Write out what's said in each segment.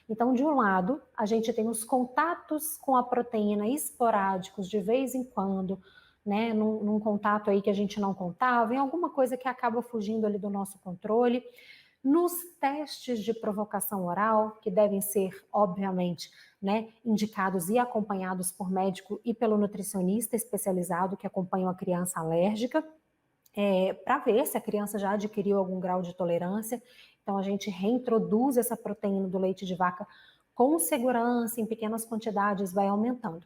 Então, de um lado, a gente tem os contatos com a proteína esporádicos de vez em quando, né, num contato aí que a gente não contava, em alguma coisa que acaba fugindo ali do nosso controle. Nos testes de provocação oral, que devem ser, obviamente, né, indicados e acompanhados por médico e pelo nutricionista especializado que acompanha a criança alérgica, para ver se a criança já adquiriu algum grau de tolerância. Então, a gente reintroduz essa proteína do leite de vaca com segurança, em pequenas quantidades, vai aumentando.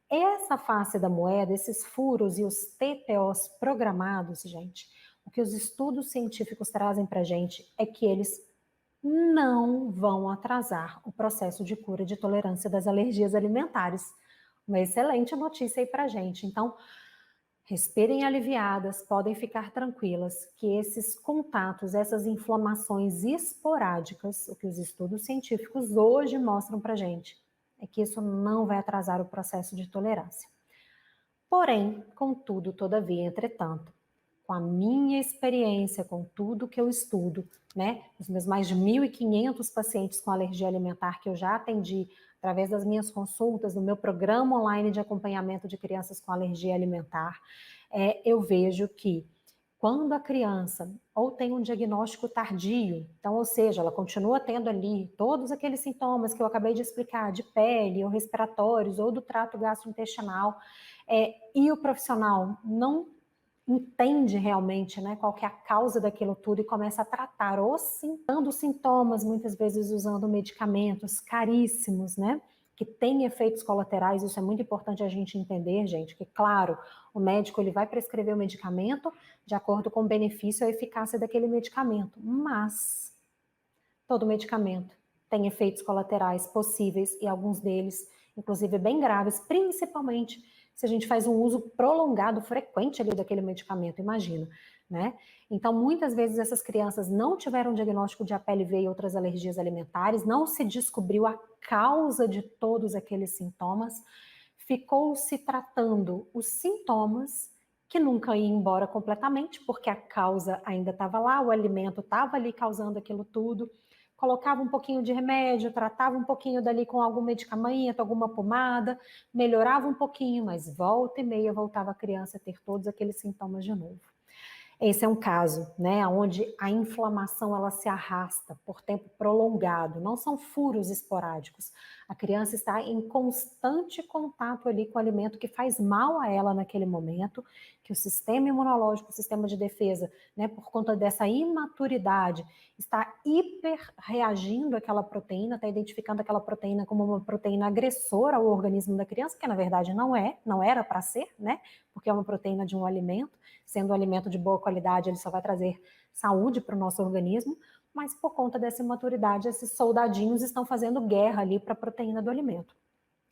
Essa face da moeda, esses furos e os TPOs programados, gente, o que os estudos científicos trazem para a gente é que eles não vão atrasar o processo de cura de tolerância das alergias alimentares. Uma excelente notícia aí para a gente. Então, respirem aliviadas, podem ficar tranquilas que esses contatos, essas inflamações esporádicas, o que os estudos científicos hoje mostram para a gente, é que isso não vai atrasar o processo de tolerância. Porém, contudo, todavia, entretanto, com a minha experiência, com tudo que eu estudo, né, os meus mais de 1.500 pacientes com alergia alimentar que eu já atendi através das minhas consultas, no meu programa online de acompanhamento de crianças com alergia alimentar, eu vejo que quando a criança ou tem um diagnóstico tardio, então, ou seja, ela continua tendo ali todos aqueles sintomas que eu acabei de explicar, de pele, ou respiratórios, ou do trato gastrointestinal, e o profissional não entende realmente, né, qual que é a causa daquilo tudo e começa a tratar os sintomas, muitas vezes usando medicamentos caríssimos, né, que têm efeitos colaterais. Isso é muito importante a gente entender, gente, que claro, o médico ele vai prescrever o medicamento de acordo com o benefício e a eficácia daquele medicamento, mas todo medicamento tem efeitos colaterais possíveis e alguns deles, inclusive, bem graves, principalmente se a gente faz um uso prolongado, frequente ali daquele medicamento, imagina, né? Então, muitas vezes essas crianças não tiveram diagnóstico de APLV e outras alergias alimentares, não se descobriu a causa de todos aqueles sintomas, ficou se tratando os sintomas que nunca iam embora completamente, porque a causa ainda estava lá, o alimento estava ali causando aquilo tudo, colocava um pouquinho de remédio, tratava um pouquinho dali com algum medicamento, alguma pomada, melhorava um pouquinho, mas volta e meia voltava a criança a ter todos aqueles sintomas de novo. Esse é um caso, né, onde a inflamação ela se arrasta por tempo prolongado, não são furos esporádicos. A criança está em constante contato ali com o alimento que faz mal a ela naquele momento, que o sistema imunológico, o sistema de defesa, né, por conta dessa imaturidade, está hiper reagindo àquela proteína, está identificando aquela proteína como uma proteína agressora ao organismo da criança, que na verdade não era para ser, né, porque é uma proteína de um alimento, sendo um alimento de boa qualidade, ele só vai trazer saúde para o nosso organismo, mas por conta dessa imaturidade, esses soldadinhos estão fazendo guerra ali para a proteína do alimento.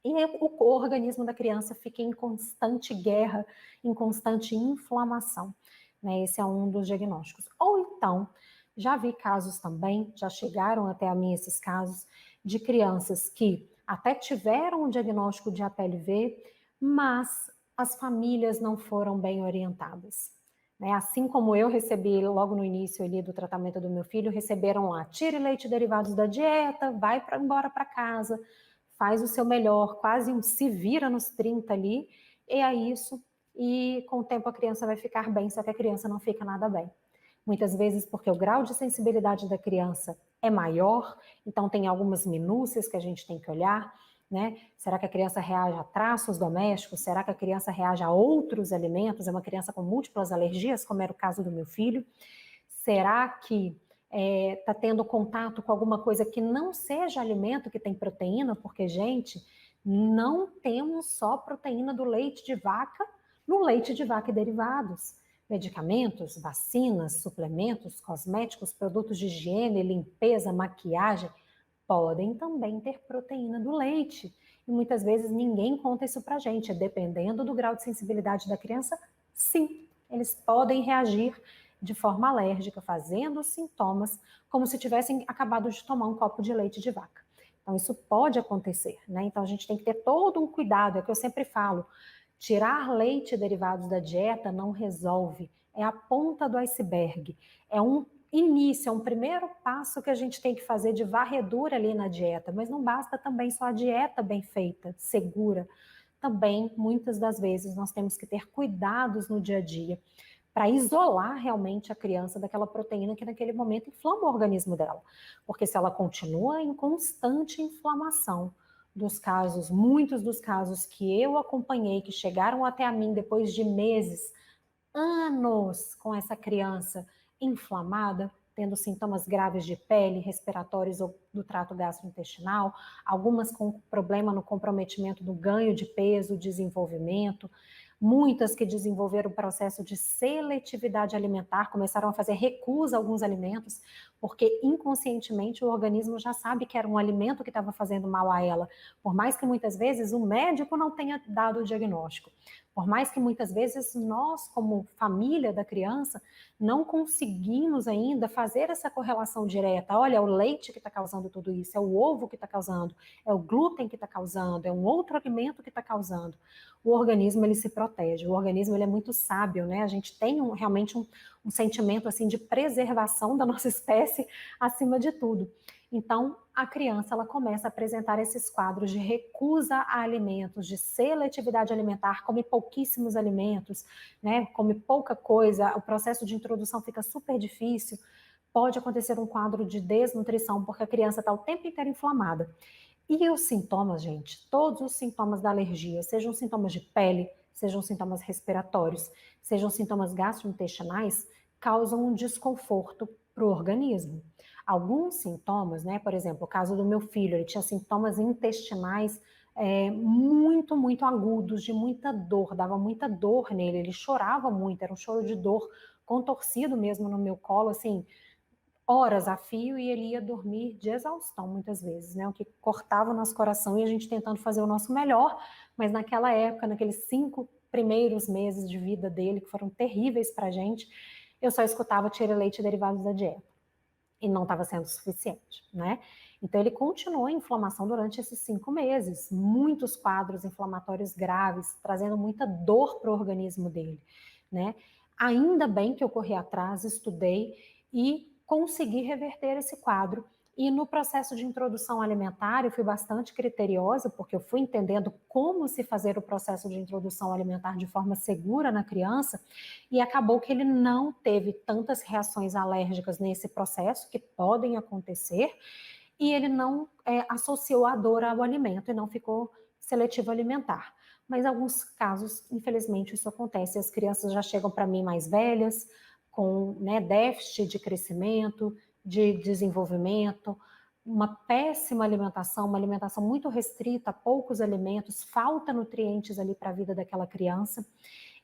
E o organismo da criança fica em constante guerra, em constante inflamação. Né? Esse é um dos diagnósticos. Ou então, já vi casos também, já chegaram até a mim esses casos, de crianças que até tiveram um diagnóstico de APLV, mas as famílias não foram bem orientadas. Né? Assim como eu recebi logo no início ali do tratamento do meu filho, receberam lá, tire leite derivados da dieta, vai embora para casa, faz o seu melhor, quase um se vira nos 30 ali, e é isso, e com o tempo a criança vai ficar bem, só que a criança não fica nada bem. Muitas vezes porque o grau de sensibilidade da criança é maior, então tem algumas minúcias que a gente tem que olhar, né? Será que a criança reage a traços domésticos? Será que a criança reage a outros alimentos? É uma criança com múltiplas alergias, como era o caso do meu filho? Será que está tendo contato com alguma coisa que não seja alimento que tem proteína? Porque, gente, não temos só proteína do leite de vaca no leite de vaca e derivados. Medicamentos, vacinas, suplementos, cosméticos, produtos de higiene, limpeza, maquiagem, podem também ter proteína do leite. E muitas vezes ninguém conta isso pra gente. Dependendo do grau de sensibilidade da criança, sim, eles podem reagir de forma alérgica, fazendo sintomas como se tivessem acabado de tomar um copo de leite de vaca. Então, isso pode acontecer, né? Então, a gente tem que ter todo um cuidado, é o que eu sempre falo. Tirar leite e derivados da dieta não resolve, é a ponta do iceberg, é um início, é um primeiro passo que a gente tem que fazer de varredura ali na dieta, mas não basta também só a dieta bem feita, segura. Também, muitas das vezes, nós temos que ter cuidados no dia a dia para isolar realmente a criança daquela proteína que naquele momento inflama o organismo dela. Porque se ela continua em constante inflamação, dos casos, muitos dos casos que eu acompanhei, que chegaram até a mim depois de meses, anos com essa criança inflamada, tendo sintomas graves de pele, respiratórios ou do trato gastrointestinal, algumas com problema no comprometimento do ganho de peso, desenvolvimento, muitas que desenvolveram o processo de seletividade alimentar, começaram a fazer recusa a alguns alimentos, porque inconscientemente o organismo já sabe que era um alimento que estava fazendo mal a ela, por mais que muitas vezes o médico não tenha dado o diagnóstico. Por mais que muitas vezes nós, como família da criança, não conseguimos ainda fazer essa correlação direta. Olha, é o leite que está causando tudo isso, é o ovo que está causando, é o glúten que está causando, é um outro alimento que está causando. O organismo, ele se protege, o organismo, ele é muito sábio, né? A gente tem realmente um sentimento, assim, de preservação da nossa espécie acima de tudo. Então, a criança, ela começa a apresentar esses quadros de recusa a alimentos, de seletividade alimentar, come pouquíssimos alimentos, né, come pouca coisa, o processo de introdução fica super difícil, pode acontecer um quadro de desnutrição, porque a criança está o tempo inteiro inflamada. E os sintomas, gente, todos os sintomas da alergia, sejam sintomas de pele, sejam sintomas respiratórios, sejam sintomas gastrointestinais, causam um desconforto para o organismo. Alguns sintomas, né, por exemplo, o caso do meu filho, ele tinha sintomas intestinais muito agudos, de muita dor, dava muita dor nele, ele chorava muito, era um choro de dor contorcido mesmo no meu colo, assim, horas a fio, e ele ia dormir de exaustão muitas vezes, né? O que cortava o nosso coração e a gente tentando fazer o nosso melhor, mas naquela época, naqueles 5 primeiros meses de vida dele, que foram terríveis pra gente, eu só escutava tira leite e derivados da dieta. E não estava sendo suficiente, né? Então ele continuou em inflamação durante esses 5 meses, muitos quadros inflamatórios graves, trazendo muita dor para o organismo dele, né? Ainda bem que eu corri atrás, estudei e consegui reverter esse quadro. E no processo de introdução alimentar, eu fui bastante criteriosa, porque eu fui entendendo como se fazer o processo de introdução alimentar de forma segura na criança, e acabou que ele não teve tantas reações alérgicas nesse processo, que podem acontecer, e ele não associou a dor ao alimento e não ficou seletivo alimentar. Mas em alguns casos, infelizmente, isso acontece. As crianças já chegam para mim mais velhas, com, né, déficit de crescimento, de desenvolvimento, uma péssima alimentação, uma alimentação muito restrita, poucos alimentos, falta nutrientes ali para a vida daquela criança.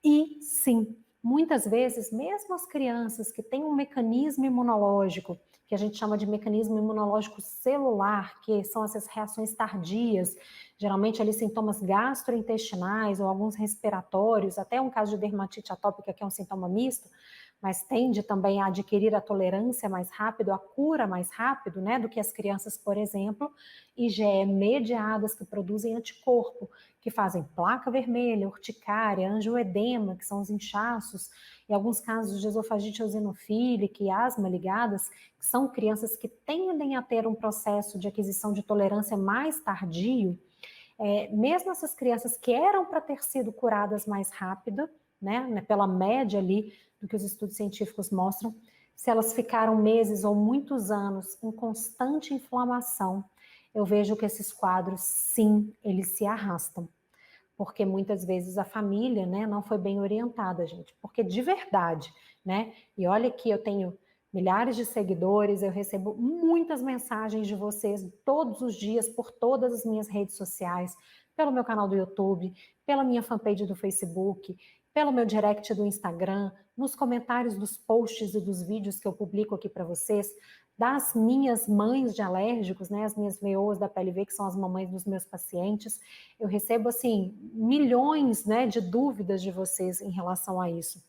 E sim, muitas vezes, mesmo as crianças que têm um mecanismo imunológico, que a gente chama de mecanismo imunológico celular, que são essas reações tardias, geralmente ali sintomas gastrointestinais ou alguns respiratórios, até um caso de dermatite atópica, que é um sintoma misto, mas tende também a adquirir a tolerância mais rápido, a cura mais rápido, né, do que as crianças, por exemplo, IgE mediadas, que produzem anticorpo, que fazem placa vermelha, urticária, angioedema, que são os inchaços, e alguns casos de esofagite eosinofílica e asma ligadas, que são crianças que tendem a ter um processo de aquisição de tolerância mais tardio. Mesmo essas crianças que eram para ter sido curadas mais rápido, né, pela média ali do que os estudos científicos mostram, se elas ficaram meses ou muitos anos em constante inflamação, eu vejo que esses quadros, sim, eles se arrastam. Porque muitas vezes a família, né, não foi bem orientada, gente. Porque de verdade, né, e olha que eu tenho milhares de seguidores, eu recebo muitas mensagens de vocês todos os dias, por todas as minhas redes sociais, pelo meu canal do YouTube, pela minha fanpage do Facebook, pelo meu direct do Instagram, nos comentários dos posts e dos vídeos que eu publico aqui para vocês, das minhas mães de alérgicos, né, as minhas leoas da PLV, que são as mamães dos meus pacientes. Eu recebo, assim, milhões, né, de dúvidas de vocês em relação a isso.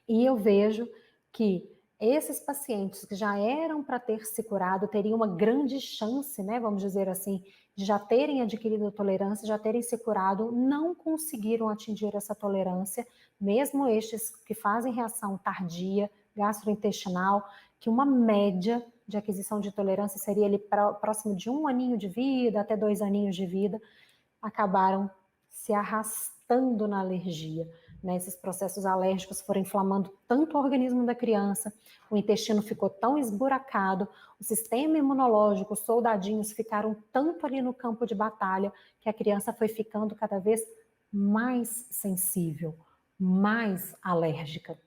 E eu vejo que esses pacientes que já eram para ter se curado teriam uma grande chance, né, vamos dizer assim, de já terem adquirido a tolerância, já terem se curado, não conseguiram atingir essa tolerância, mesmo estes que fazem reação tardia, gastrointestinal, que uma média de aquisição de tolerância seria ali próximo de 1 aninho de vida, até 2 aninhos de vida, acabaram se arrastando na alergia. Né? Esses processos alérgicos foram inflamando tanto o organismo da criança, o intestino ficou tão esburacado, o sistema imunológico, os soldadinhos ficaram tanto ali no campo de batalha, que a criança foi ficando cada vez mais sensível, mais alérgica,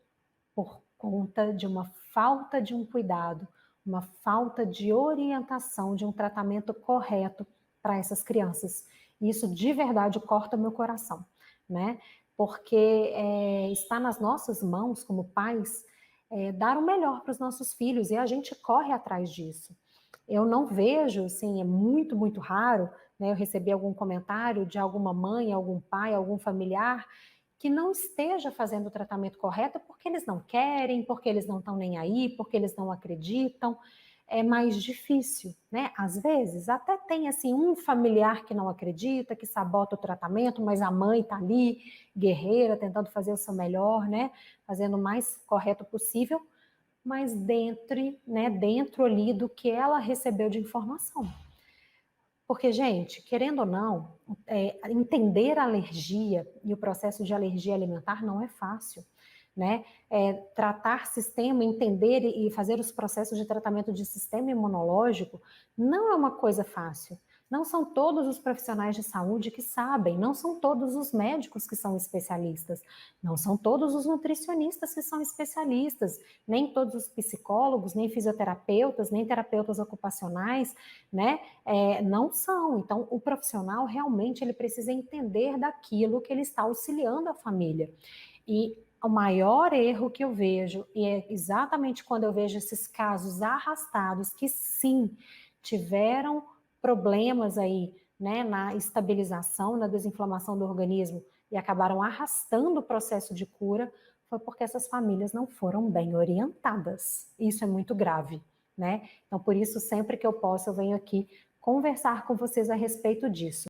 por conta de uma falta de um cuidado, uma falta de orientação, de um tratamento correto para essas crianças. E isso de verdade corta meu coração, né? Porque está nas nossas mãos, como pais, dar o melhor para os nossos filhos, e a gente corre atrás disso. Eu não vejo, assim, é muito, muito raro, né, eu receber algum comentário de alguma mãe, algum pai, algum familiar que não esteja fazendo o tratamento correto porque eles não querem, porque eles não estão nem aí, porque eles não acreditam. É mais difícil, né? Às vezes até tem assim um familiar que não acredita, que sabota o tratamento, mas a mãe está ali, guerreira, tentando fazer o seu melhor, né? Fazendo o mais correto possível, mas dentro ali do que ela recebeu de informação. Porque, gente, querendo ou não, entender a alergia e o processo de alergia alimentar não é fácil, né? Tratar sistema, entender e fazer os processos de tratamento de sistema imunológico não é uma coisa fácil. Não são todos os profissionais de saúde que sabem, não são todos os médicos que são especialistas, não são todos os nutricionistas que são especialistas, nem todos os psicólogos, nem fisioterapeutas, nem terapeutas ocupacionais, né? Não são. Então, o profissional realmente ele precisa entender daquilo que ele está auxiliando a família. E o maior erro que eu vejo, e é exatamente quando eu vejo esses casos arrastados, que sim, tiveram problemas aí, né, na estabilização, na desinflamação do organismo e acabaram arrastando o processo de cura, foi porque essas famílias não foram bem orientadas. Isso é muito grave, né? Então, por isso, sempre que eu posso, eu venho aqui conversar com vocês a respeito disso.